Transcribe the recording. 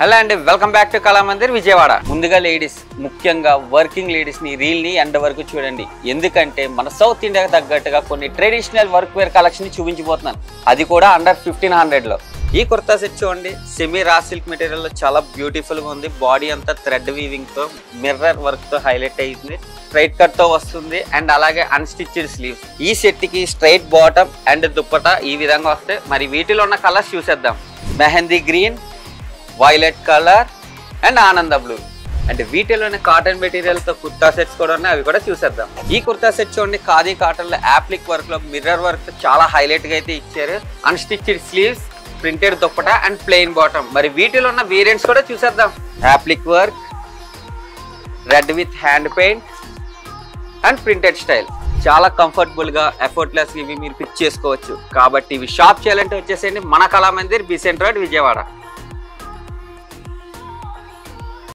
Hello అండి, welcome back to Kalamandir Vijayawada. ముందుగా ladies, ముఖ్యంగా వర్కింగ్ లేడీస్ ని రీల్ ని ఎండ్ వరకు చూడండి. ఎందుకంటే మన సౌత్ ఇండియాకి తగ్గట్టుగా కొన్ని ట్రెడిషనల్ వర్క్ వేర్ కలెక్షన్ ని చూపించబోతున్నాను, అది కూడా అండర్ 1500 లో. ఈ కుర్తా సెట్ చూడండి, సెమీ రా సిల్క్ మెటీరియల్ లో చాలా బ్యూటిఫుల్ గా ఉంది. బాడీ అంతా థ్రెడ్ వీవింగ్ తో మిర్రర్ వర్క్ తో హైలైట్ అయింది. స్ట్రైట్ కట్ తో వస్తుంది అండ్ అలాగే అన్స్టిచ్డ్ స్లీవ్స్. ఈ సెట్ కి స్ట్రైట్ బాటమ్ అండ్ దుప్పటా ఈ విధంగా వస్తాయి. మరి వీటిలో ఉన్న కలర్స్ చూసేద్దాం. Mehndi green, violet colour and ఆనంద బ్లూ. అంటే వీటిలోనే కాటన్ మెటీరియల్ తో కుర్తా సెట్స్ కూడా ఉన్నాయి, అవి కూడా చూసేద్దాం. ఈ కుర్తా సెట్ చూడండి, ఖాదీ కాటన్ లో యాప్లిక్ వర్క్ లో మిర్రర్ వర్క్ చాలా హైలైట్ గా అయితే ఇచ్చారు. Unstitched sleeves, printed dupatta and plain bottom. మరి వీటిలో ఉన్న వేరియంట్స్ కూడా చూసేద్దాం. Appliqué work, red with hand paint and printed style. చాలా కంఫర్టబుల్ గా ఎఫర్ట్లెస్ ఇవి మీరు పిక్ చేసుకోవచ్చు. కాబట్టి ఇవి షాప్ చేయాలంటే వచ్చేసేయండి మన Kalamandir, B centre road, Vijayawada.